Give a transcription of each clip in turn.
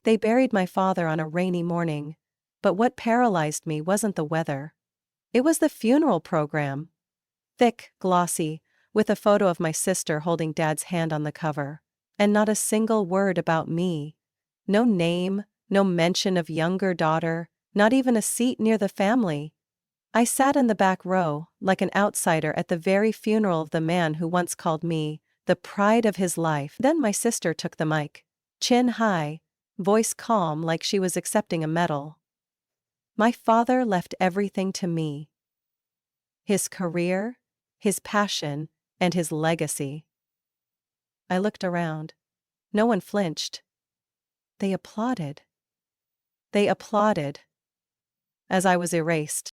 They buried my father on a rainy morning. But what paralyzed me wasn't the weather. It was the funeral program. Thick, glossy, with a photo of my sister holding Dad's hand on the cover. And not a single word about me. No name, no mention of younger daughter, not even a seat near the family. I sat in the back row, like an outsider at the very funeral of the man who once called me the pride of his life. Then my sister took the mic. Chin high, voice calm like she was accepting a medal. My father left everything to me. His career, his passion, and his legacy. I looked around. No one flinched. They applauded. They applauded. As I was erased.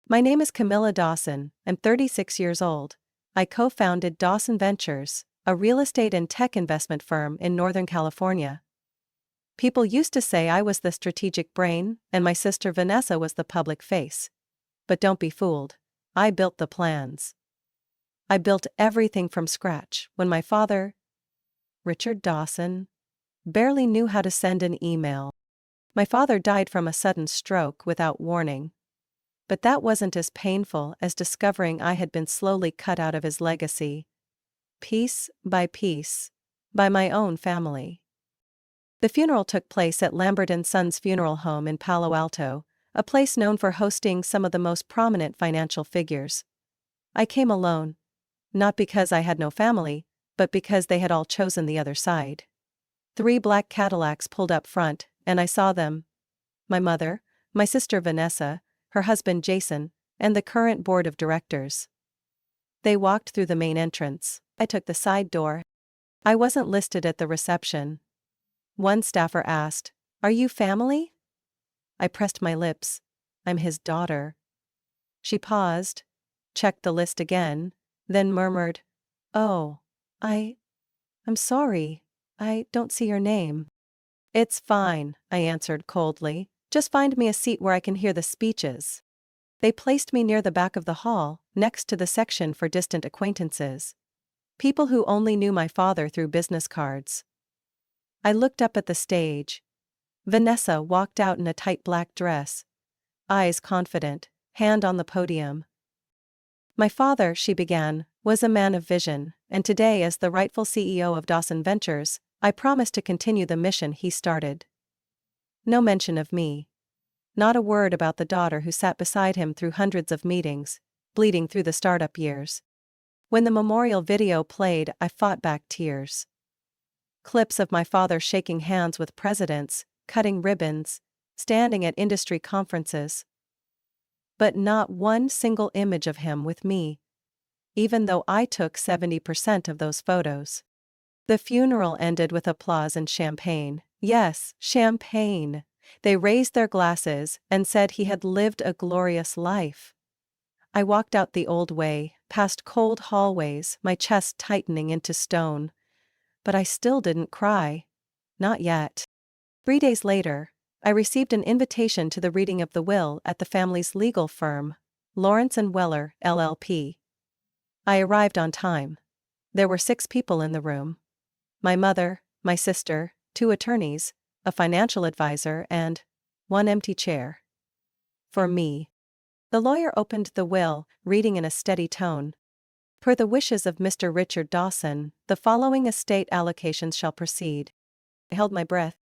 My name is Camila Dawson. I'm 36 years old. I co-founded Dawson Ventures, a real estate and tech investment firm in Northern California. People used to say I was the strategic brain, and my sister Vanessa was the public face. But don't be fooled. I built the plans. I built everything from scratch when my father, Richard Dawson, barely knew how to send an email. My father died from a sudden stroke without warning. But that wasn't as painful as discovering I had been slowly cut out of his legacy. Piece, by my own family. The funeral took place at Lambert & Sons Funeral Home in Palo Alto, a place known for hosting some of the most prominent financial figures. I came alone. Not because I had no family, but because they had all chosen the other side. 3 black Cadillacs pulled up front, and I saw them. My mother, my sister Vanessa, her husband Jason, and the current board of directors. They walked through the main entrance. I took the side door. I wasn't listed at the reception. One staffer asked, "Are you family?" I pressed my lips. "I'm his daughter." She paused, checked the list again, then murmured, "Oh, I'm sorry, I don't see your name." "It's fine," I answered coldly. "Just find me a seat where I can hear the speeches." They placed me near the back of the hall, next to the section for distant acquaintances. People who only knew my father through business cards. I looked up at the stage. Vanessa walked out in a tight black dress. Eyes confident, hand on the podium. "My father," she began, "was a man of vision, and today as the rightful CEO of Dawson Ventures, I promise to continue the mission he started." No mention of me. Not a word about the daughter who sat beside him through hundreds of meetings, bleeding through the startup years. When the memorial video played, I fought back tears. Clips of my father shaking hands with presidents, cutting ribbons, standing at industry conferences. But not one single image of him with me. Even though I took 70% of those photos. The funeral ended with applause and champagne. Yes, champagne. They raised their glasses and said he had lived a glorious life. I walked out the old way, past cold hallways, my chest tightening into stone. But I still didn't cry. Not yet. 3 days later, I received an invitation to the reading of the will at the family's legal firm, Lawrence & Weller, LLP. I arrived on time. There were 6 people in the room. My mother, my sister, 2 attorneys, a financial advisor, and 1 empty chair. For me. The lawyer opened the will, reading in a steady tone. "Per the wishes of Mr. Richard Dawson, the following estate allocations shall proceed." I held my breath.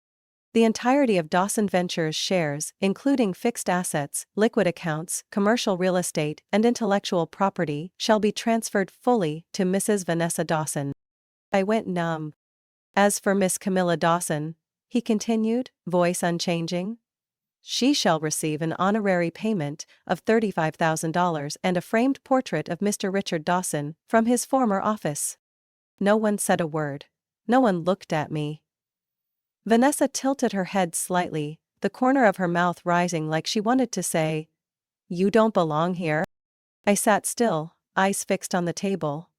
The entirety of Dawson Ventures shares, including fixed assets, liquid accounts, commercial real estate, and intellectual property, shall be transferred fully to Mrs. Vanessa Dawson. I went numb. "As for Miss Camila Dawson," he continued, voice unchanging, "she shall receive an honorary payment of $35,000 and a framed portrait of Mr. Richard Dawson from his former office." No one said a word. No one looked at me. Vanessa tilted her head slightly, the corner of her mouth rising like she wanted to say, "You don't belong here." I sat still, eyes fixed on the table.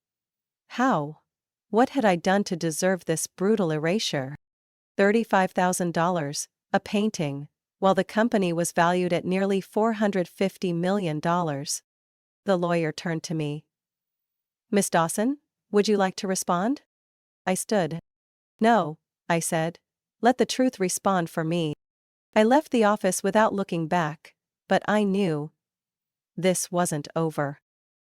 How? What had I done to deserve this brutal erasure? $35,000, a painting, while the company was valued at nearly $450 million. The lawyer turned to me. "Miss Dawson, would you like to respond?" I stood. "No," I said. Let the truth respond for me. I left the office without looking back, but I knew this wasn't over.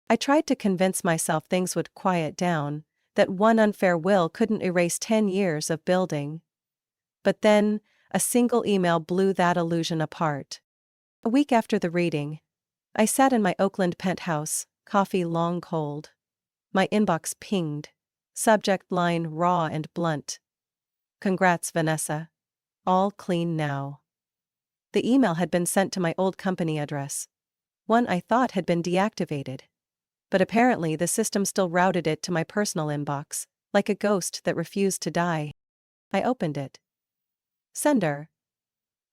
I tried to convince myself things would quiet down, that one unfair will couldn't erase 10 years of building. But then, a single email blew that illusion apart. A week after the reading, I sat in my Oakland penthouse, coffee long cold. My inbox pinged. Subject line raw and blunt. Congrats, Vanessa. All clean now. The email had been sent to my old company address. One I thought had been deactivated. But apparently the system still routed it to my personal inbox, like a ghost that refused to die. I opened it. Sender: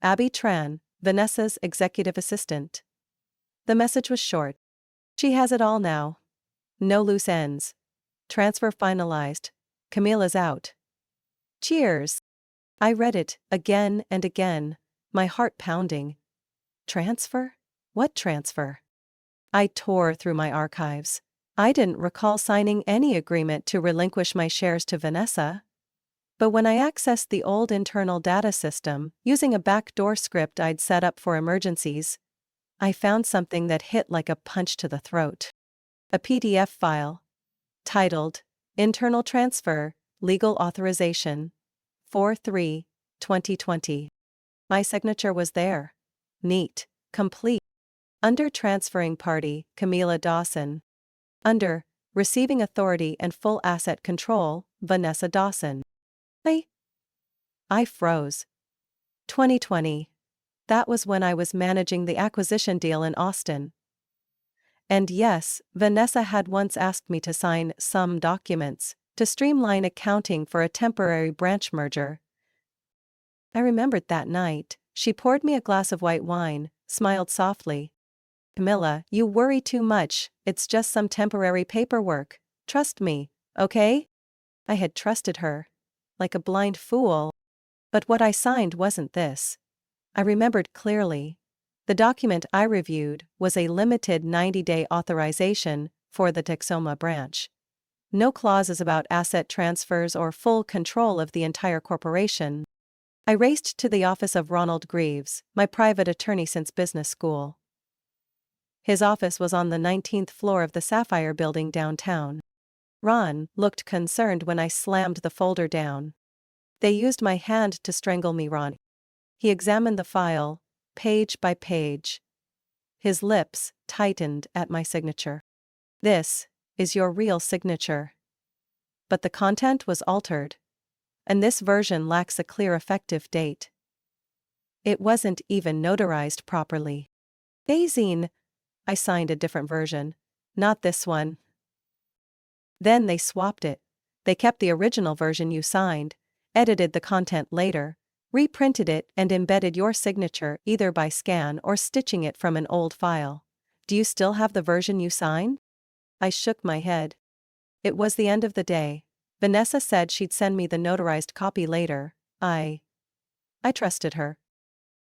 Abby Tran, Vanessa's executive assistant. The message was short. She has it all now. No loose ends. Transfer finalized. Camila's out. Cheers. I read it again and again, my heart pounding. Transfer? What transfer? I tore through my archives. I didn't recall signing any agreement to relinquish my shares to Vanessa. But when I accessed the old internal data system, using a backdoor script I'd set up for emergencies, I found something that hit like a punch to the throat. A PDF file. Titled, Internal Transfer, Legal Authorization. 4/3/2020. My signature was there. Neat. Complete. Under Transferring Party, Camila Dawson. Under Receiving Authority and Full Asset Control, Vanessa Dawson. I froze. 2020. That was when I was managing the acquisition deal in Austin. And yes, Vanessa had once asked me to sign some documents to streamline accounting for a temporary branch merger. I remembered that night. She poured me a glass of white wine, smiled softly. Camila, you worry too much, it's just some temporary paperwork. Trust me, okay? I had trusted her. Like a blind fool. But what I signed wasn't this. I remembered clearly. The document I reviewed was a limited 90-day authorization for the Texoma branch. No clauses about asset transfers or full control of the entire corporation. I raced to the office of Ronald Greaves, my private attorney since business school. His office was on the 19th floor of the Sapphire Building downtown. Ron looked concerned when I slammed the folder down. They used my hand to strangle me, Ron. He examined the file, page by page. His lips tightened at my signature. This is your real signature. But the content was altered. And this version lacks a clear effective date. It wasn't even notarized properly. Dazine. I signed a different version. Not this one. Then they swapped it. They kept the original version you signed, edited the content later, reprinted it and embedded your signature either by scan or stitching it from an old file. Do you still have the version you signed? I shook my head. It was the end of the day. Vanessa said she'd send me the notarized copy later. I trusted her.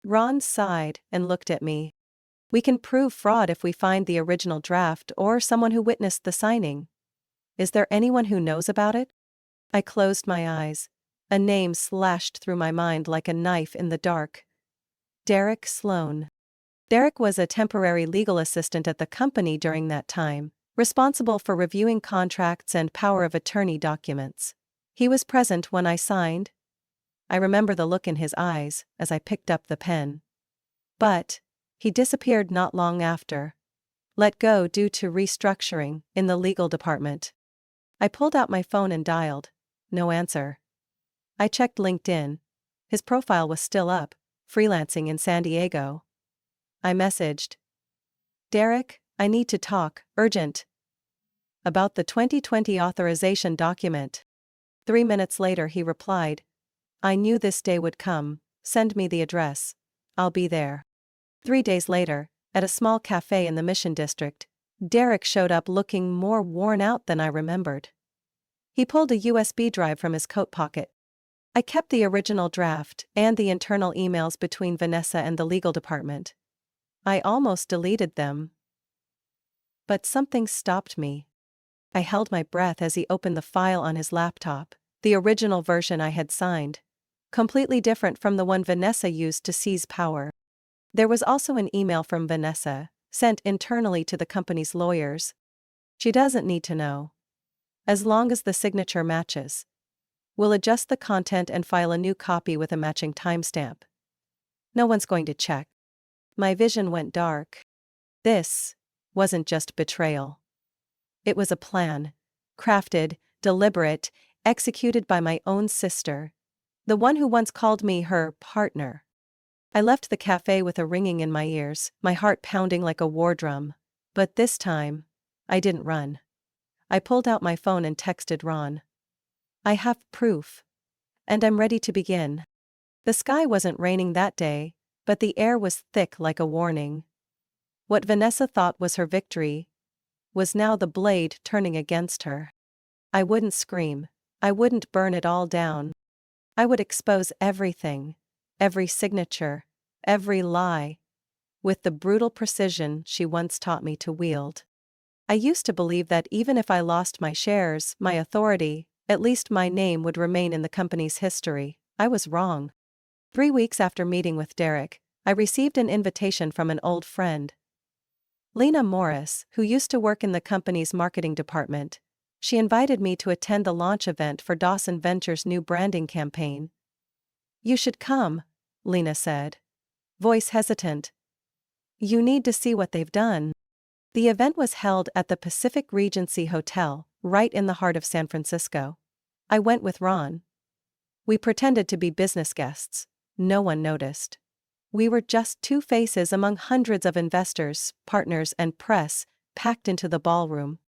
Ron sighed and looked at me. We can prove fraud if we find the original draft or someone who witnessed the signing. Is there anyone who knows about it? I closed my eyes. A name slashed through my mind like a knife in the dark. Derek Sloan. Derek was a temporary legal assistant at the company during that time, responsible for reviewing contracts and power of attorney documents. He was present when I signed. I remember the look in his eyes as I picked up the pen. But he disappeared not long after. Let go due to restructuring in the legal department. I pulled out my phone and dialed. No answer. I checked LinkedIn. His profile was still up, freelancing in San Diego. I messaged. Derek, I need to talk, urgent. About the 2020 authorization document. 3 minutes later he replied. I knew this day would come, send me the address. I'll be there. 3 days later, at a small cafe in the Mission District, Derek showed up looking more worn out than I remembered. He pulled a USB drive from his coat pocket. I kept the original draft and the internal emails between Vanessa and the legal department. I almost deleted them. But something stopped me. I held my breath as he opened the file on his laptop, the original version I had signed. completely different from the one Vanessa used to seize power. There was also an email from Vanessa, sent internally to the company's lawyers. She doesn't need to know. As long as the signature matches. We'll adjust the content and file a new copy with a matching timestamp. No one's going to check. My vision went dark. This wasn't just betrayal. It was a plan. Crafted, deliberate, executed by my own sister. The one who once called me her partner. I left the cafe with a ringing in my ears, my heart pounding like a war drum. But this time, I didn't run. I pulled out my phone and texted Ron. I have proof. And I'm ready to begin. The sky wasn't raining that day, but the air was thick like a warning. What Vanessa thought was her victory was now the blade turning against her. I wouldn't scream. I wouldn't burn it all down. I would expose everything, every signature, every lie, with the brutal precision she once taught me to wield. I used to believe that even if I lost my shares, my authority, at least my name would remain in the company's history. I was wrong. 3 weeks after meeting with Derek, I received an invitation from an old friend. Lena Morris, who used to work in the company's marketing department. She invited me to attend the launch event for Dawson Ventures' new branding campaign. You should come, Lena said. Voice hesitant. You need to see what they've done. The event was held at the Pacific Regency Hotel, right in the heart of San Francisco. I went with Ron. We pretended to be business guests. No one noticed. We were just two faces among hundreds of investors, partners, and press, packed into the ballroom.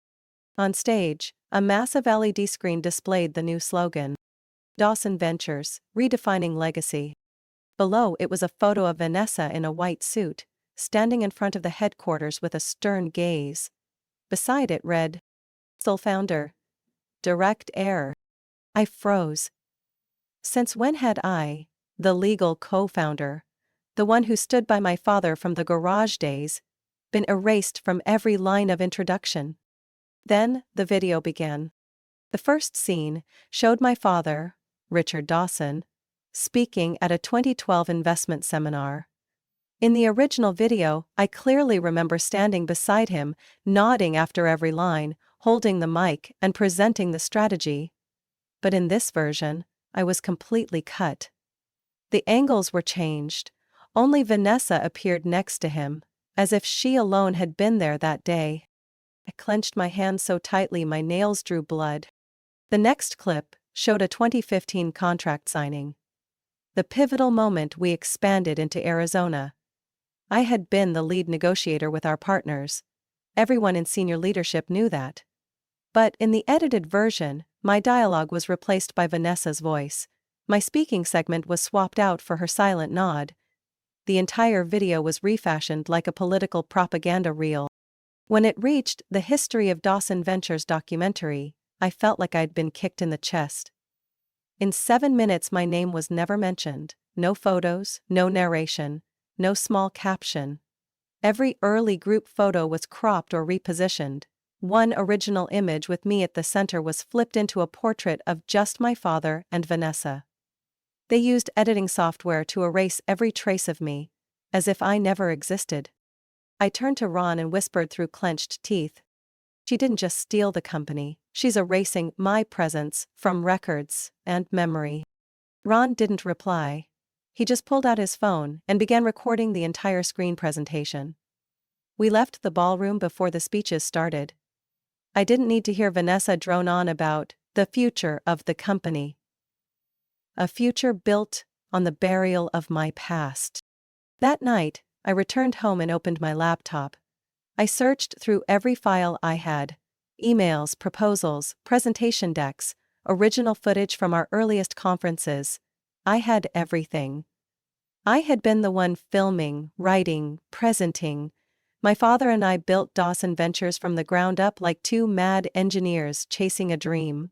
On stage, a massive LED screen displayed the new slogan. Dawson Ventures, redefining legacy. Below it was a photo of Vanessa in a white suit, standing in front of the headquarters with a stern gaze. Beside it read, Sole founder. Direct heir. I froze. Since when had I, the legal co-founder, the one who stood by my father from the garage days, been erased from every line of introduction? Then, the video began. The first scene showed my father, Richard Dawson, speaking at a 2012 investment seminar. In the original video, I clearly remember standing beside him, nodding after every line, holding the mic and presenting the strategy. But in this version, I was completely cut. The angles were changed. Only Vanessa appeared next to him, as if she alone had been there that day. I clenched my hands so tightly my nails drew blood. The next clip showed a 2015 contract signing. The pivotal moment we expanded into Arizona. I had been the lead negotiator with our partners. Everyone in senior leadership knew that. But in the edited version, my dialogue was replaced by Vanessa's voice. My speaking segment was swapped out for her silent nod. The entire video was refashioned like a political propaganda reel. When it reached the History of Dawson Ventures documentary, I felt like I'd been kicked in the chest. In 7 minutes my name was never mentioned, no photos, no narration, no small caption. Every early group photo was cropped or repositioned. One original image with me at the center was flipped into a portrait of just my father and Vanessa. They used editing software to erase every trace of me, as if I never existed. I turned to Ron and whispered through clenched teeth. She didn't just steal the company, she's erasing my presence from records and memory. Ron didn't reply. He just pulled out his phone and began recording the entire screen presentation. We left the ballroom before the speeches started. I didn't need to hear Vanessa drone on about the future of the company. A future built on the burial of my past. That night, I returned home and opened my laptop. I searched through every file I had. Emails, proposals, presentation decks, original footage from our earliest conferences. I had everything. I had been the one filming, writing, presenting. My father and I built Dawson Ventures from the ground up like two mad engineers chasing a dream.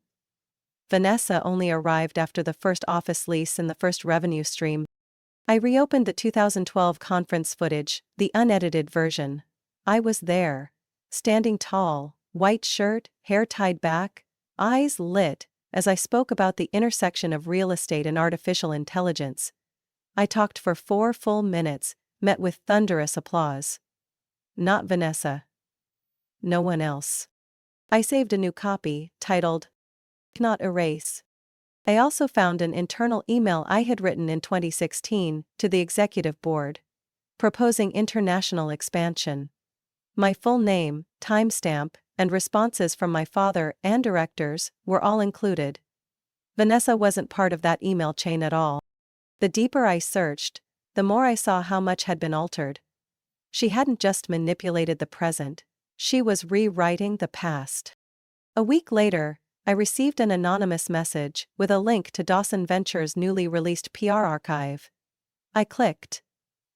Vanessa only arrived after the first office lease and the first revenue stream. I reopened the 2012 conference footage, the unedited version. I was there, standing tall, white shirt, hair tied back, eyes lit, as I spoke about the intersection of real estate and artificial intelligence. I talked for 4 full minutes, met with thunderous applause. Not Vanessa. No one else. I saved a new copy, titled, Not Erase. I also found an internal email I had written in 2016 to the executive board, proposing international expansion. My full name, timestamp, and responses from my father and directors were all included. Vanessa wasn't part of that email chain at all. The deeper I searched, the more I saw how much had been altered. She hadn't just manipulated the present, she was rewriting the past. A week later, I received an anonymous message with a link to Dawson Ventures' newly released PR archive. I clicked.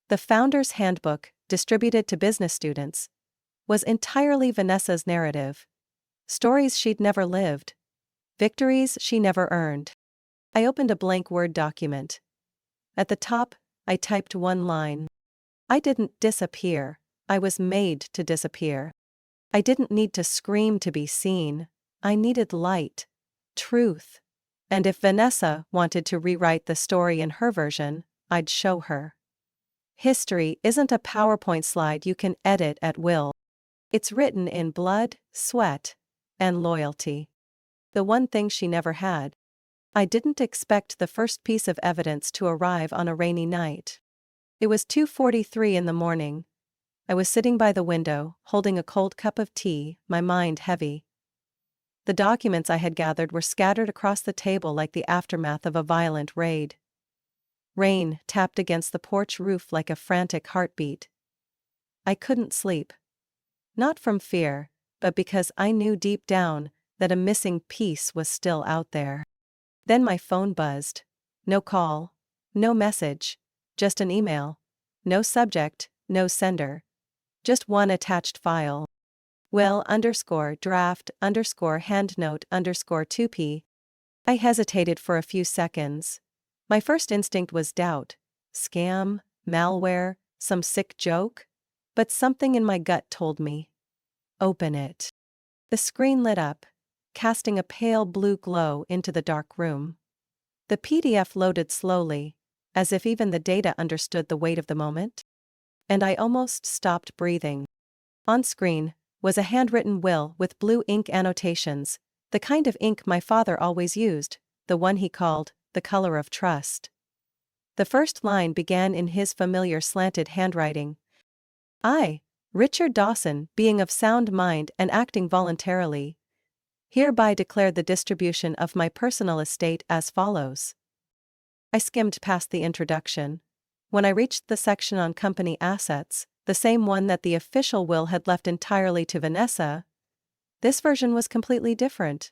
The Founder's Handbook, distributed to business students, was entirely Vanessa's narrative. Stories she'd never lived. Victories she never earned. I opened a blank Word document. At the top, I typed one line. I didn't disappear, I was made to disappear. I didn't need to scream to be seen, I needed light, truth. And if Vanessa wanted to rewrite the story in her version, I'd show her. History isn't a PowerPoint slide you can edit at will. It's written in blood, sweat, and loyalty. The one thing she never had. I didn't expect the first piece of evidence to arrive on a rainy night. It was 2:43 in the morning. I was sitting by the window, holding a cold cup of tea, my mind heavy. The documents I had gathered were scattered across the table like the aftermath of a violent raid. Rain tapped against the porch roof like a frantic heartbeat. I couldn't sleep. Not from fear, but because I knew deep down that a missing piece was still out there. Then my phone buzzed. No call, no message, just an email. No subject, no sender. Just one attached file. Will_draft_handnote_2p. I hesitated for a few seconds. My first instinct was doubt. Scam, malware, some sick joke? But something in my gut told me. Open it. The screen lit up, casting a pale blue glow into the dark room. The PDF loaded slowly, as if even the data understood the weight of the moment. And I almost stopped breathing. On screen was a handwritten will with blue ink annotations, the kind of ink my father always used, the one he called the color of trust. The first line began in his familiar slanted handwriting. I, Richard Dawson, being of sound mind and acting voluntarily, hereby declare the distribution of my personal estate as follows. I skimmed past the introduction. When I reached the section on company assets, the same one that the official will had left entirely to Vanessa, this version was completely different.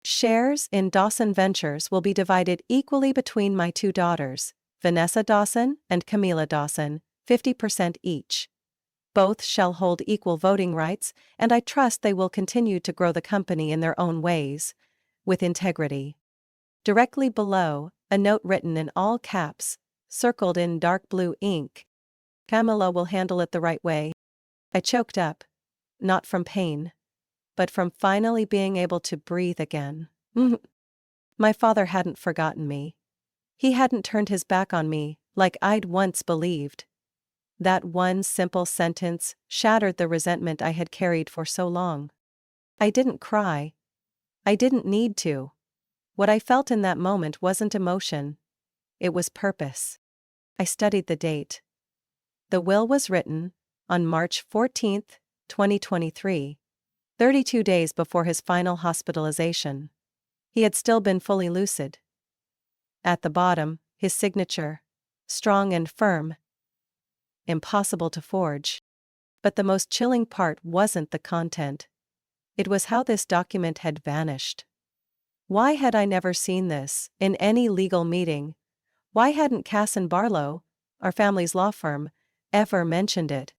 Shares in Dawson Ventures will be divided equally between my 2 daughters, Vanessa Dawson and Camila Dawson, 50% each. Both shall hold equal voting rights, and I trust they will continue to grow the company in their own ways, with integrity. Directly below, a note written in all caps, circled in dark blue ink. Camila will handle it the right way. I choked up, not from pain, but from finally being able to breathe again. My father hadn't forgotten me. He hadn't turned his back on me, like I'd once believed. That one simple sentence shattered the resentment I had carried for so long. I didn't cry. I didn't need to. What I felt in that moment wasn't emotion. It was purpose. I studied the date. The will was written on March 14, 2023, 32 days before his final hospitalization. He had still been fully lucid. At the bottom, his signature, strong and firm. Impossible to forge. But the most chilling part wasn't the content. It was how this document had vanished. Why had I never seen this in any legal meeting? Why hadn't Cass and Barlow, our family's law firm, ever mentioned it?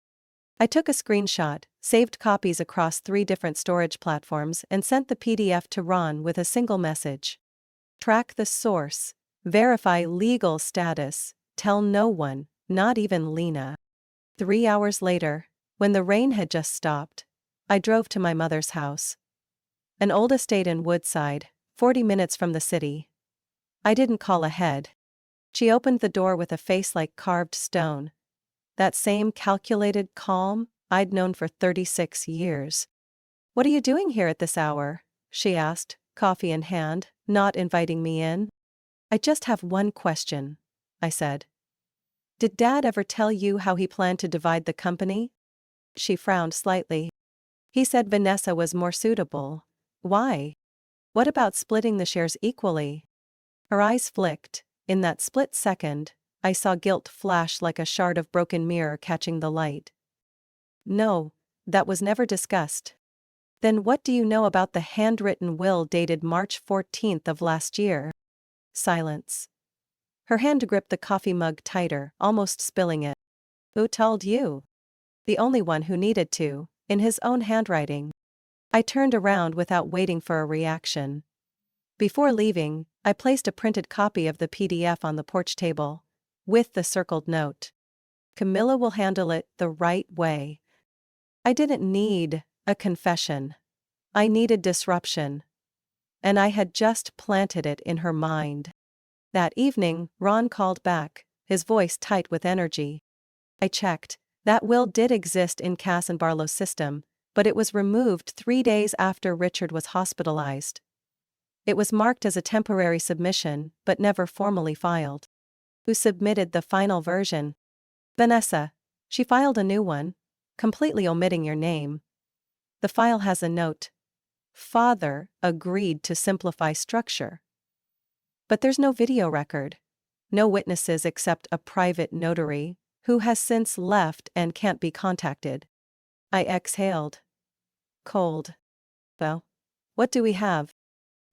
I took a screenshot, saved copies across 3 different storage platforms, and sent the PDF to Ron with a single message. Track the source, verify legal status, tell no one, not even Lena. 3 hours later, when the rain had just stopped, I drove to my mother's house. An old estate in Woodside, 40 minutes from the city. I didn't call ahead. She opened the door with a face like carved stone. That same calculated calm I'd known for 36 years. "What are you doing here at this hour?" she asked, coffee in hand, not inviting me in. "I just have one question," I said. "Did Dad ever tell you how he planned to divide the company?" She frowned slightly. "He said Vanessa was more suitable." "Why? What about splitting the shares equally?" Her eyes flicked. In that split second, I saw guilt flash like a shard of broken mirror catching the light. "No, that was never discussed." "Then what do you know about the handwritten will dated March 14th of last year?" Silence. Her hand gripped the coffee mug tighter, almost spilling it. "Who told you?" "The only one who needed to, in his own handwriting." I turned around without waiting for a reaction. Before leaving, I placed a printed copy of the PDF on the porch table, with the circled note. "Camila will handle it the right way." I didn't need a confession. I needed disruption. And I had just planted it in her mind. That evening, Ron called back, his voice tight with energy. I checked. That will did exist in Cass and Barlow's system, but it was removed 3 days after Richard was hospitalized. It was marked as a temporary submission, but never formally filed. Who submitted the final version? Vanessa. She filed a new one, completely omitting your name. The file has a note. "Father agreed to simplify structure." But there's no video record. No witnesses except a private notary, who has since left and can't be contacted. I exhaled. Cold. Well, what do we have?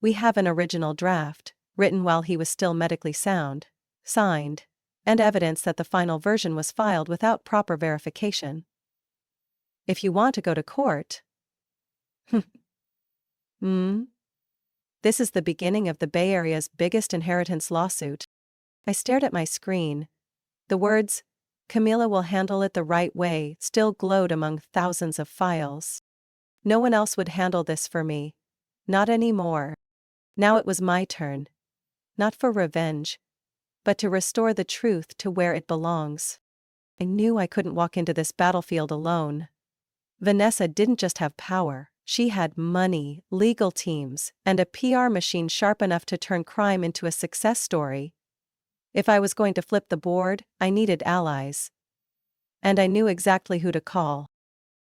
We have an original draft, written while he was still medically sound, signed, and evidence that the final version was filed without proper verification. If you want to go to court. This is the beginning of the Bay Area's biggest inheritance lawsuit. I stared at my screen. The words, "Camila will handle it the right way," still glowed among thousands of files. No one else would handle this for me. Not anymore. Now it was my turn. Not for revenge, but to restore the truth to where it belongs. I knew I couldn't walk into this battlefield alone. Vanessa didn't just have power, she had money, legal teams, and a PR machine sharp enough to turn crime into a success story. If I was going to flip the board, I needed allies. And I knew exactly who to call.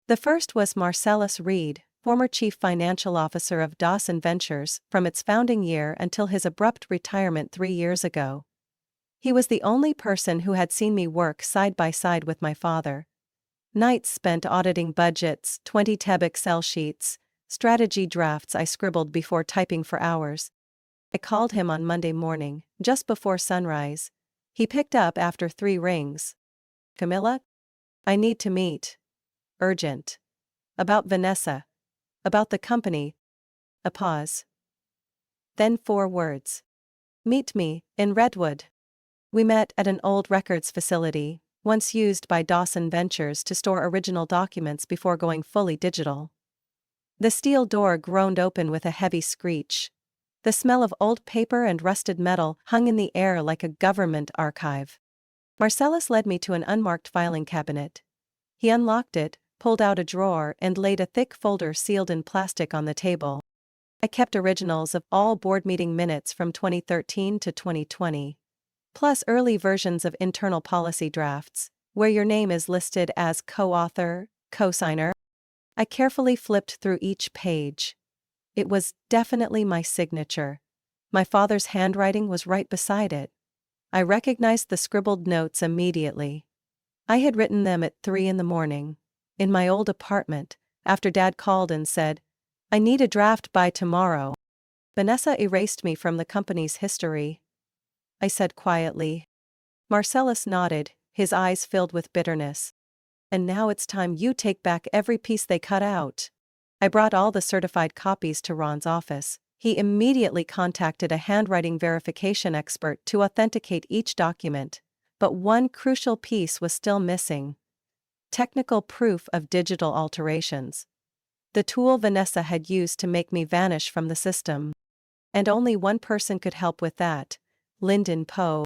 The first was Marcelus Reed, former chief financial officer of Dawson Ventures, from its founding year until his abrupt retirement 3 years ago. He was the only person who had seen me work side by side with my father. Nights spent auditing budgets, 20-tab Excel sheets, strategy drafts I scribbled before typing for hours. I called him on Monday morning, just before sunrise. He picked up after 3 rings. "Camila? I need to meet." "Urgent." "About Vanessa." "About the company." A pause. Then 4 words. "Meet me, in Redwood." We met at an old records facility, once used by Dawson Ventures to store original documents before going fully digital. The steel door groaned open with a heavy screech. The smell of old paper and rusted metal hung in the air like a government archive. Marcelus led me to an unmarked filing cabinet. He unlocked it, pulled out a drawer, and laid a thick folder sealed in plastic on the table. I kept originals of all board meeting minutes from 2013 to 2020. Plus early versions of internal policy drafts, where your name is listed as co-author, co-signer. I carefully flipped through each page. It was definitely my signature. My father's handwriting was right beside it. I recognized the scribbled notes immediately. I had written them at 3 in the morning, in my old apartment, after Dad called and said, "I need a draft by tomorrow." Vanessa erased me from the company's history. I said quietly. Marcelus nodded, his eyes filled with bitterness. "And now it's time you take back every piece they cut out." I brought all the certified copies to Ron's office. He immediately contacted a handwriting verification expert to authenticate each document, but one crucial piece was still missing. Technical proof of digital alterations. The tool Vanessa had used to make me vanish from the system. And only one person could help with that: Lyndon Poe.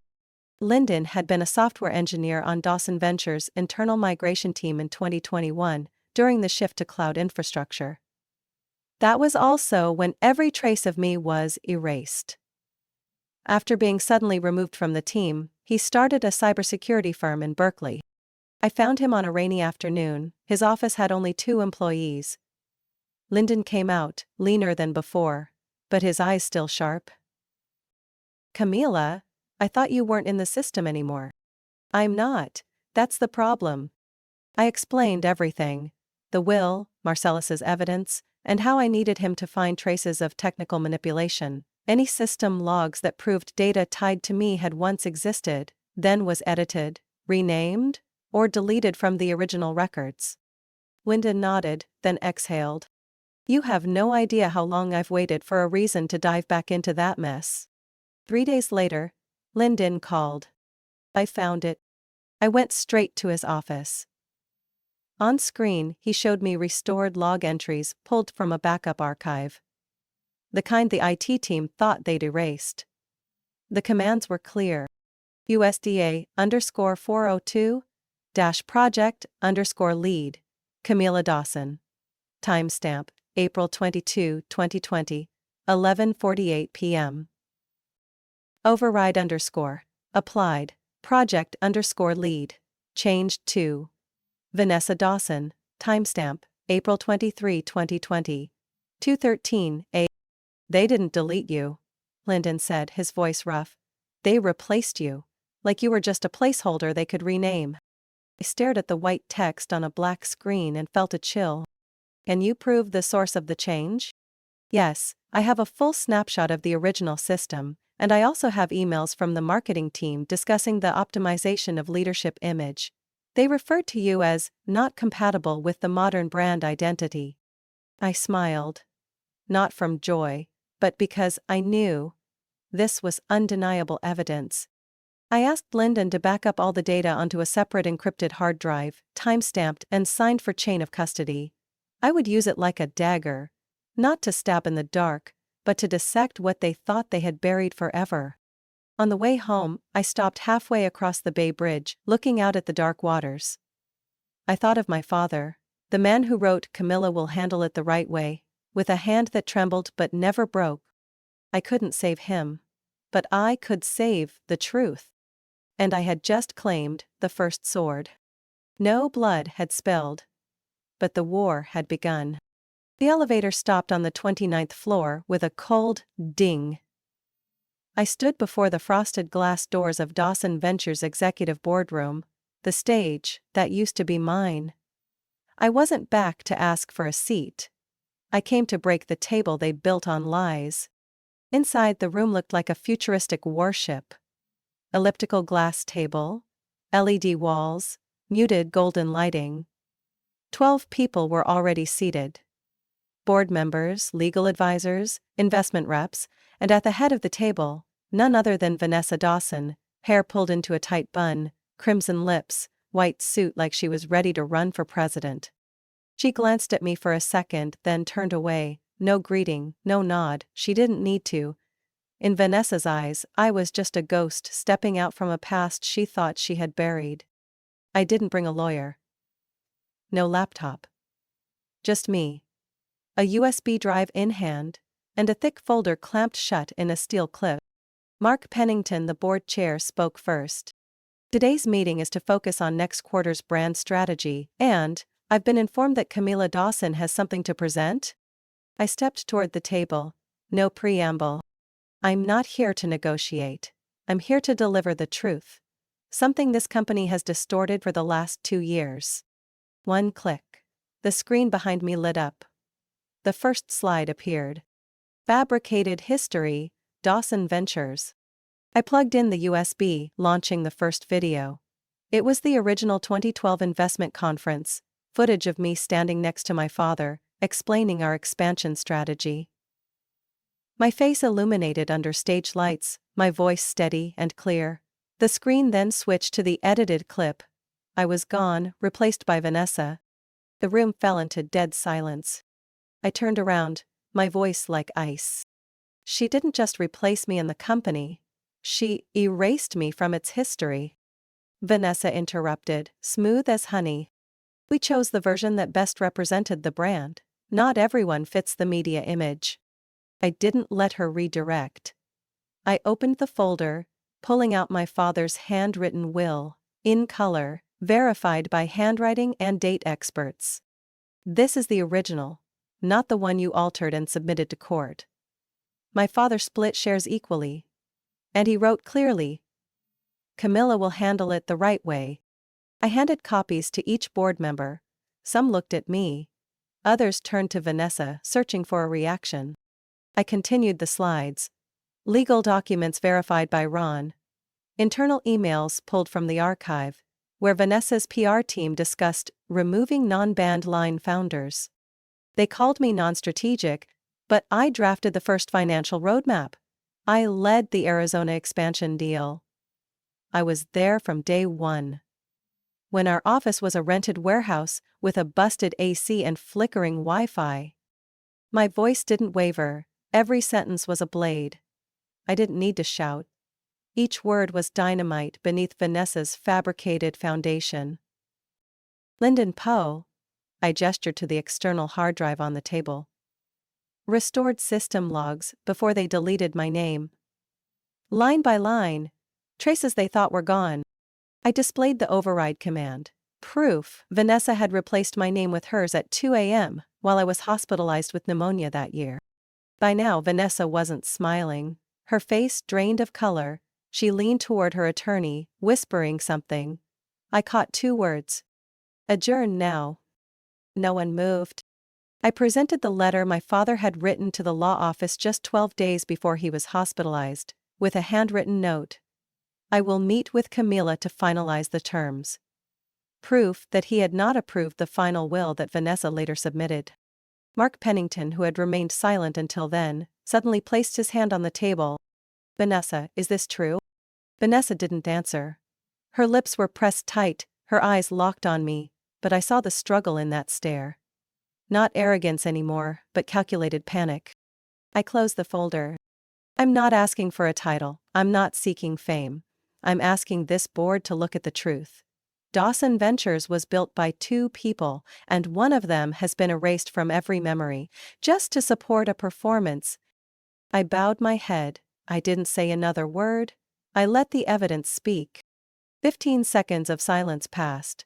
Lyndon had been a software engineer on Dawson Ventures' internal migration team in 2021, during the shift to cloud infrastructure. That was also when every trace of me was erased. After being suddenly removed from the team, he started a cybersecurity firm in Berkeley. I found him on a rainy afternoon. His office had only 2 employees. Lyndon came out, leaner than before, but his eyes still sharp. "Camila, I thought you weren't in the system anymore." "I'm not. That's the problem." I explained everything: the will, Marcellus's evidence, and how I needed him to find traces of technical manipulation. Any system logs that proved data tied to me had once existed, then was edited, renamed, or deleted from the original records. Lyndon nodded, then exhaled. "You have no idea how long I've waited for a reason to dive back into that mess." 3 days later, Lyndon called. I found it. I went straight to his office. On screen, he showed me restored log entries pulled from a backup archive. The kind the IT team thought they'd erased. The commands were clear. USDA_402-project_lead, Camila Dawson. Timestamp: April 22, 2020, 11:48 p.m. Override _applied, project_lead, changed to Vanessa Dawson. Timestamp: April 23, 2020, 2:13 a.m. "They didn't delete you," Lyndon said, his voice rough. "They replaced you. Like you were just a placeholder they could rename." I stared at the white text on a black screen and felt a chill. "Can you prove the source of the change?" "Yes, I have a full snapshot of the original system, and I also have emails from the marketing team discussing the optimization of leadership image. They referred to you as not compatible with the modern brand identity." I smiled. Not from joy, but because I knew this was undeniable evidence. I asked Lyndon to back up all the data onto a separate encrypted hard drive, time-stamped and signed for chain of custody. I would use it like a dagger, not to stab in the dark, but to dissect what they thought they had buried forever. On the way home, I stopped halfway across the Bay Bridge, looking out at the dark waters. I thought of my father, the man who wrote "Camila will handle it the right way," with a hand that trembled but never broke. I couldn't save him, but I could save the truth. And I had just claimed the first sword. No blood had spilled, but the war had begun. The elevator stopped on the 29th floor with a cold ding. I stood before the frosted glass doors of Dawson Ventures' executive boardroom, the stage that used to be mine. I wasn't back to ask for a seat. I came to break the table they built on lies. Inside, the room looked like a futuristic warship. Elliptical glass table, LED walls, muted golden lighting. 12 people were already seated. Board members, legal advisors, investment reps, and at the head of the table, none other than Vanessa Dawson, hair pulled into a tight bun, crimson lips, white suit like she was ready to run for president. She glanced at me for a second, then turned away. No greeting, no nod, she didn't need to. In Vanessa's eyes, I was just a ghost stepping out from a past she thought she had buried. I didn't bring a lawyer. No laptop. Just me. A USB drive in hand, and a thick folder clamped shut in a steel clip. Mark Pennington, the board chair, spoke first. "Today's meeting is to focus on next quarter's brand strategy, and I've been informed that Camila Dawson has something to present." I stepped toward the table. No preamble. "I'm not here to negotiate. I'm here to deliver the truth. Something this company has distorted for the last 2 years." One click. The screen behind me lit up. The first slide appeared. Fabricated history, Dawson Ventures. I plugged in the USB, launching the first video. It was the original 2012 investment conference, footage of me standing next to my father, explaining our expansion strategy. My face illuminated under stage lights, my voice steady and clear. The screen then switched to the edited clip. I was gone, replaced by Vanessa. The room fell into dead silence. I turned around, my voice like ice. She didn't just replace me in the company, she erased me from its history. Vanessa interrupted, smooth as honey. We chose the version that best represented the brand. Not everyone fits the media image. I didn't let her redirect. I opened the folder, pulling out my father's handwritten will, in color, verified by handwriting and date experts. This is the original, not the one you altered and submitted to court. My father split shares equally. And he wrote clearly, Camila will handle it the right way. I handed copies to each board member. Some looked at me. Others turned to Vanessa, searching for a reaction. I continued the slides. Legal documents verified by Ron. Internal emails pulled from the archive, where Vanessa's PR team discussed removing non-banned line founders. They called me non-strategic, but I drafted the first financial roadmap. I led the Arizona expansion deal. I was there from day one. When our office was a rented warehouse with a busted AC and flickering Wi-Fi. My voice didn't waver, every sentence was a blade. I didn't need to shout. Each word was dynamite beneath Vanessa's fabricated foundation. Lyndon Poe, I gestured to the external hard drive on the table, restored system logs before they deleted my name. Line by line, traces they thought were gone. I displayed the override command. Proof: Vanessa had replaced my name with hers at 2 a.m. while I was hospitalized with pneumonia that year. By now, Vanessa wasn't smiling. Her face drained of color. She leaned toward her attorney, whispering something. I caught 2 words. Adjourn now. No one moved. I presented the letter my father had written to the law office just 12 days before he was hospitalized, with a handwritten note. I will meet with Camila to finalize the terms. Proof that he had not approved the final will that Vanessa later submitted. Mark Pennington, who had remained silent until then, suddenly placed his hand on the table. Vanessa, is this true? Vanessa didn't answer. Her lips were pressed tight, her eyes locked on me, but I saw the struggle in that stare. Not arrogance anymore, but calculated panic. I closed the folder. I'm not asking for a title, I'm not seeking fame. I'm asking this board to look at the truth. Dawson Ventures was built by 2 people, and one of them has been erased from every memory, just to support a performance. I bowed my head. I didn't say another word. I let the evidence speak. 15 seconds of silence passed.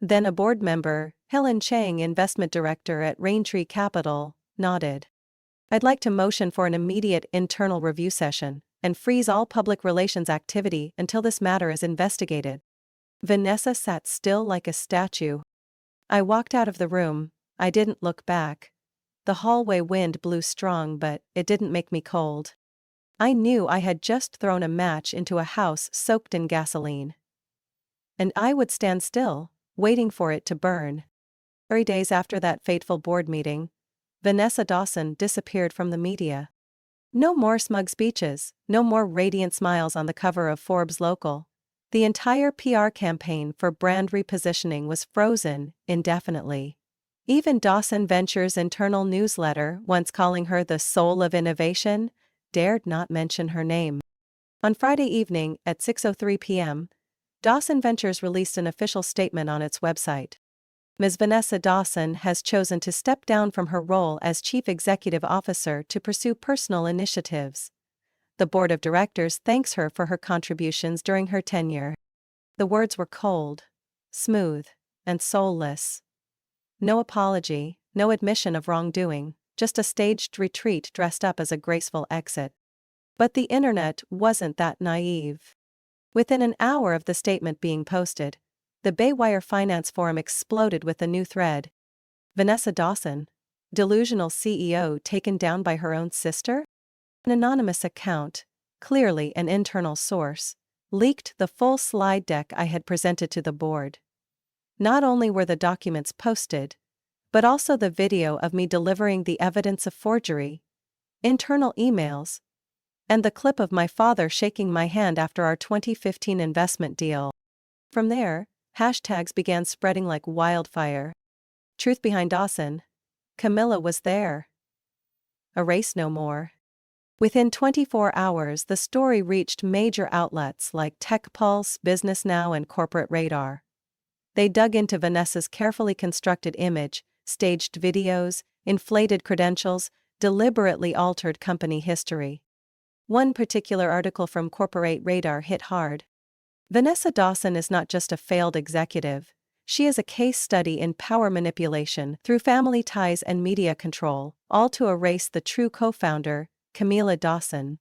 Then a board member, Helen Chang, investment director at Raintree Capital, nodded. I'd like to motion for an immediate internal review session and freeze all public relations activity until this matter is investigated. Vanessa sat still like a statue. I walked out of the room. I didn't look back. The hallway wind blew strong, but it didn't make me cold. I knew I had just thrown a match into a house soaked in gasoline. And I would stand still, waiting for it to burn. 3 days after that fateful board meeting, Vanessa Dawson disappeared from the media. No more smug speeches, no more radiant smiles on the cover of Forbes Local. The entire PR campaign for brand repositioning was frozen indefinitely. Even Dawson Ventures' internal newsletter, once calling her the soul of innovation, dared not mention her name. On Friday evening at 6:03 p.m., Dawson Ventures released an official statement on its website. Ms. Vanessa Dawson has chosen to step down from her role as Chief Executive Officer to pursue personal initiatives. The board of directors thanks her for her contributions during her tenure. The words were cold, smooth, and soulless. No apology, no admission of wrongdoing, just a staged retreat dressed up as a graceful exit. But the internet wasn't that naive. Within an hour of the statement being posted, the Baywire Finance Forum exploded with a new thread. Vanessa Dawson, delusional CEO taken down by her own sister? An anonymous account, clearly an internal source, leaked the full slide deck I had presented to the board. Not only were the documents posted, but also the video of me delivering the evidence of forgery, internal emails, and the clip of my father shaking my hand after our 2015 investment deal. From there, hashtags began spreading like wildfire. Truth behind Dawson. Camila was there. Erase no more. Within 24 hours, the story reached major outlets like Tech Pulse, Business Now, and Corporate Radar. They dug into Vanessa's carefully constructed image, staged videos, inflated credentials, deliberately altered company history. One particular article from Corporate Radar hit hard. Vanessa Dawson is not just a failed executive, she is a case study in power manipulation through family ties and media control, all to erase the true co-founder, Camila Dawson.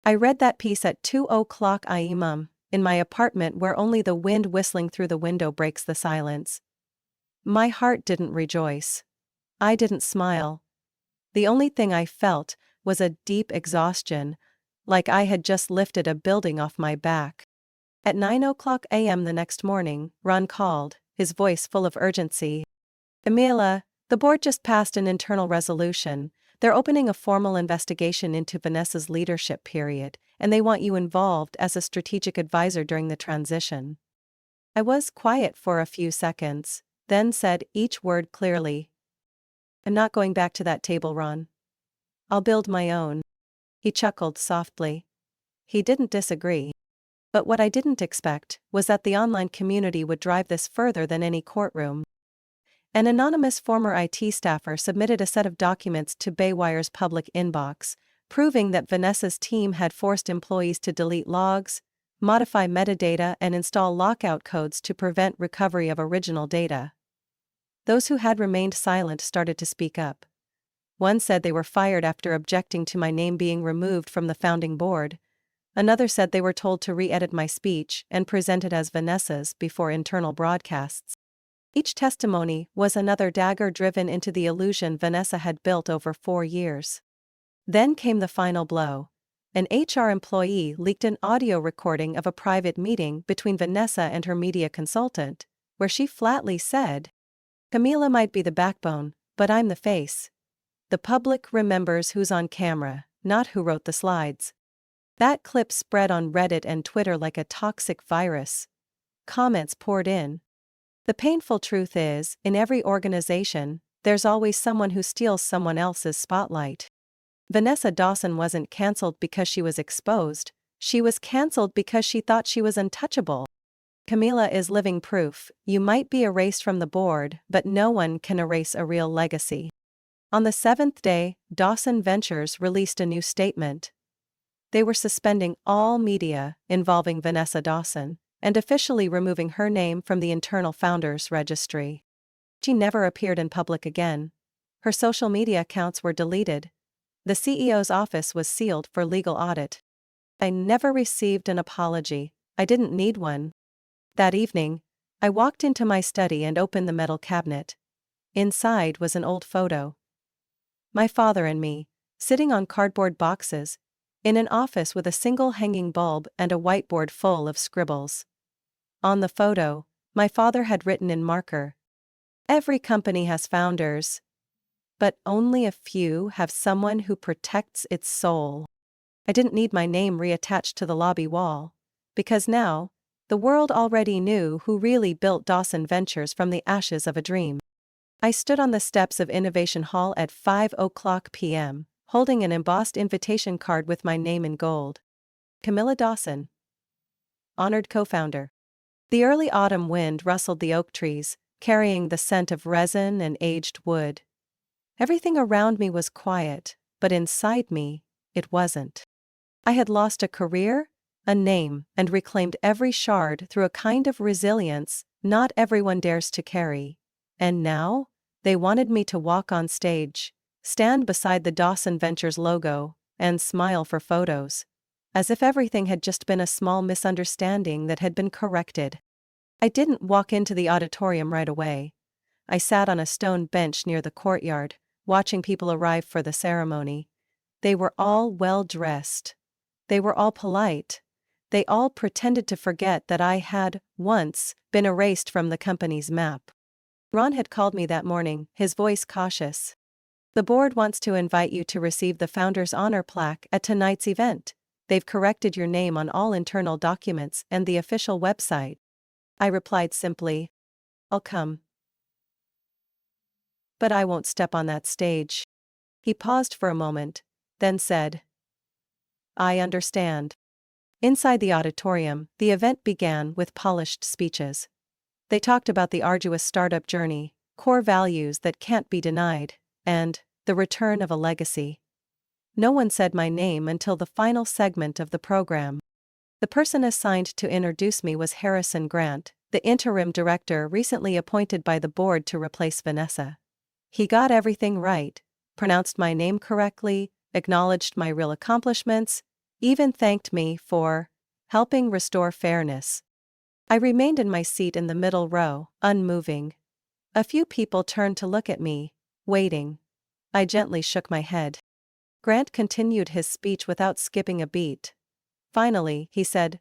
I read that piece at 2:00 a.m. in my apartment where only the wind whistling through the window breaks the silence. My heart didn't rejoice. I didn't smile. The only thing I felt was a deep exhaustion, like I had just lifted a building off my back. At 9:00 a.m. the next morning, Ron called, his voice full of urgency. Camila, the board just passed an internal resolution. They're opening a formal investigation into Vanessa's leadership period, and they want you involved as a strategic advisor during the transition. I was quiet for a few seconds, then said each word clearly. I'm not going back to that table, Ron. I'll build my own. He chuckled softly. He didn't disagree. But what I didn't expect was that the online community would drive this further than any courtroom. An anonymous former IT staffer submitted a set of documents to Baywire's public inbox, proving that Vanessa's team had forced employees to delete logs, modify metadata, and install lockout codes to prevent recovery of original data. Those who had remained silent started to speak up. One said they were fired after objecting to my name being removed from the founding board. Another said they were told to re-edit my speech and present it as Vanessa's before internal broadcasts. Each testimony was another dagger driven into the illusion Vanessa had built over 4 years. Then came the final blow. An HR employee leaked an audio recording of a private meeting between Vanessa and her media consultant, where she flatly said, "Camila might be the backbone, but I'm the face. The public remembers who's on camera, not who wrote the slides." That clip spread on Reddit and Twitter like a toxic virus. Comments poured in. The painful truth is, in every organization, there's always someone who steals someone else's spotlight. Vanessa Dawson wasn't cancelled because she was exposed, she was cancelled because she thought she was untouchable. Camila is living proof. You might be erased from the board, but no one can erase a real legacy. On the 7th day, Dawson Ventures released a new statement. They were suspending all media involving Vanessa Dawson and officially removing her name from the internal founders registry. She never appeared in public again. Her social media accounts were deleted. The CEO's office was sealed for legal audit. I never received an apology. I didn't need one. That evening, I walked into my study and opened the metal cabinet. Inside was an old photo. My father and me, sitting on cardboard boxes, in an office with a single hanging bulb and a whiteboard full of scribbles. On the photo, my father had written in marker, "Every company has founders, but only a few have someone who protects its soul." I didn't need my name reattached to the lobby wall, because now, the world already knew who really built Dawson Ventures from the ashes of a dream. I stood on the steps of Innovation Hall at 5:00 p.m., holding an embossed invitation card with my name in gold. Camila Dawson, honored co-founder. The early autumn wind rustled the oak trees, carrying the scent of resin and aged wood. Everything around me was quiet, but inside me, it wasn't. I had lost a career, a name, and reclaimed every shard through a kind of resilience not everyone dares to carry. And now, they wanted me to walk on stage, stand beside the Dawson Ventures logo, and smile for photos. As if everything had just been a small misunderstanding that had been corrected. I didn't walk into the auditorium right away. I sat on a stone bench near the courtyard, watching people arrive for the ceremony. They were all well dressed. They were all polite. They all pretended to forget that I had, once, been erased from the company's map. Ron had called me that morning, his voice cautious. "The board wants to invite you to receive the Founder's Honor Plaque at tonight's event. They've corrected your name on all internal documents and the official website." I replied simply, "I'll come. But I won't step on that stage." He paused for a moment, then said, I understand. Inside the auditorium, the event began with polished speeches. They talked about the arduous startup journey, core values that can't be denied, and the return of a legacy. No one said my name until the final segment of the program. The person assigned to introduce me was Harrison Grant, the interim director recently appointed by the board to replace Vanessa. He got everything right, pronounced my name correctly, acknowledged my real accomplishments, even thanked me for helping restore fairness. I remained in my seat in the middle row, unmoving. A few people turned to look at me, waiting. I gently shook my head. Grant continued his speech without skipping a beat. Finally, he said,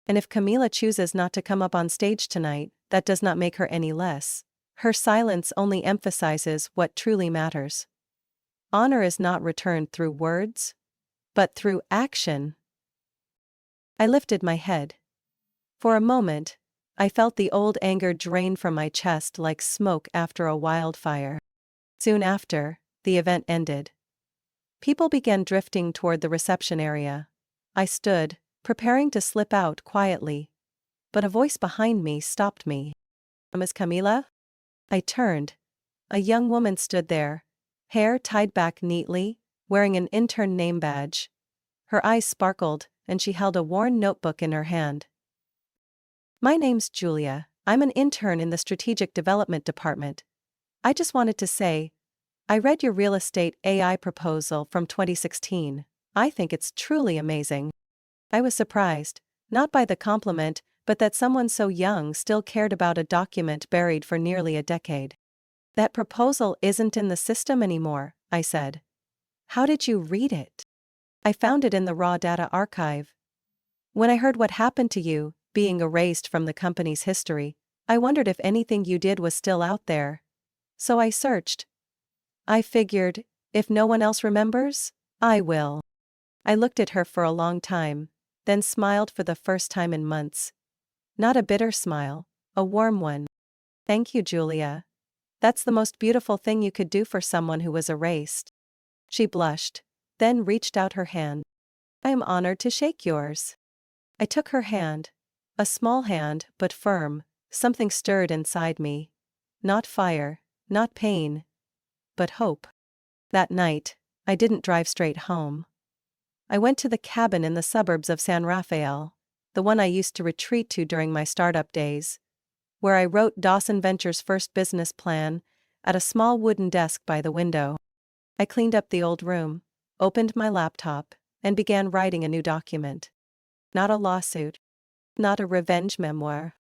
"And if Camila chooses not to come up on stage tonight, that does not make her any less. Her silence only emphasizes what truly matters. Honor is not returned through words, but through action." I lifted my head. For a moment, I felt the old anger drain from my chest like smoke after a wildfire. Soon after, the event ended. People began drifting toward the reception area. I stood, preparing to slip out quietly. But a voice behind me stopped me. "Miss Camila?" I turned. A young woman stood there, hair tied back neatly, wearing an intern name badge. Her eyes sparkled, and she held a worn notebook in her hand. "My name's Julia. I'm an intern in the Strategic Development Department. I just wanted to say, I read your real estate AI proposal from 2016. I think it's truly amazing." I was surprised, not by the compliment, but that someone so young still cared about a document buried for nearly a decade. "That proposal isn't in the system anymore," I said. "How did you read it?" "I found it in the raw data archive. When I heard what happened to you, being erased from the company's history, I wondered if anything you did was still out there. So I searched. I figured, if no one else remembers, I will." I looked at her for a long time, then smiled for the first time in months. Not a bitter smile, a warm one. "Thank you, Julia. That's the most beautiful thing you could do for someone who was erased." She blushed, then reached out her hand. "I am honored to shake yours." I took her hand. A small hand, but firm. Something stirred inside me. Not fire, not pain, but hope. That night, I didn't drive straight home. I went to the cabin in the suburbs of San Rafael, the one I used to retreat to during my startup days, where I wrote Dawson Ventures' first business plan, at a small wooden desk by the window. I cleaned up the old room, opened my laptop, and began writing a new document. Not a lawsuit, not a revenge memoir,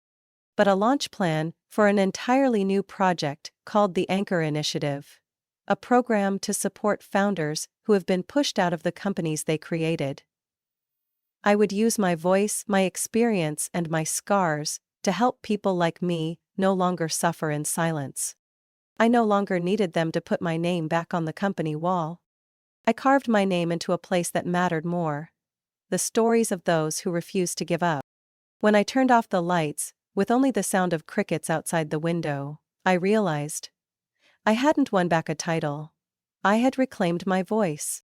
but a launch plan for an entirely new project called the Anchor Initiative, a program to support founders who have been pushed out of the companies they created. I would use my voice, my experience, and my scars to help people like me no longer suffer in silence. I no longer needed them to put my name back on the company wall. I carved my name into a place that mattered more: the stories of those who refused to give up. When I turned off the lights, with only the sound of crickets outside the window, I realized I hadn't won back a title. I had reclaimed my voice.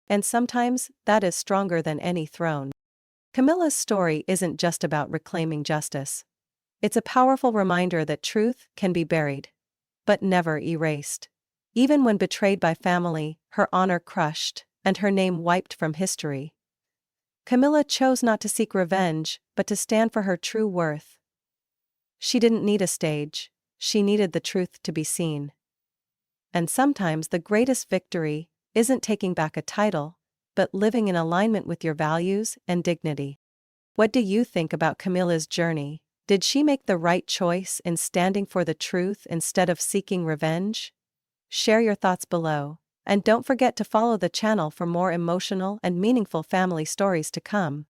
And sometimes, that is stronger than any throne. Camilla's story isn't just about reclaiming justice. It's a powerful reminder that truth can be buried, but never erased. Even when betrayed by family, her honor crushed, and her name wiped from history, Camila chose not to seek revenge, but to stand for her true worth. She didn't need a stage, she needed the truth to be seen. And sometimes the greatest victory isn't taking back a title, but living in alignment with your values and dignity. What do you think about Camila's journey? Did she make the right choice in standing for the truth instead of seeking revenge? Share your thoughts below, and don't forget to follow the channel for more emotional and meaningful family stories to come.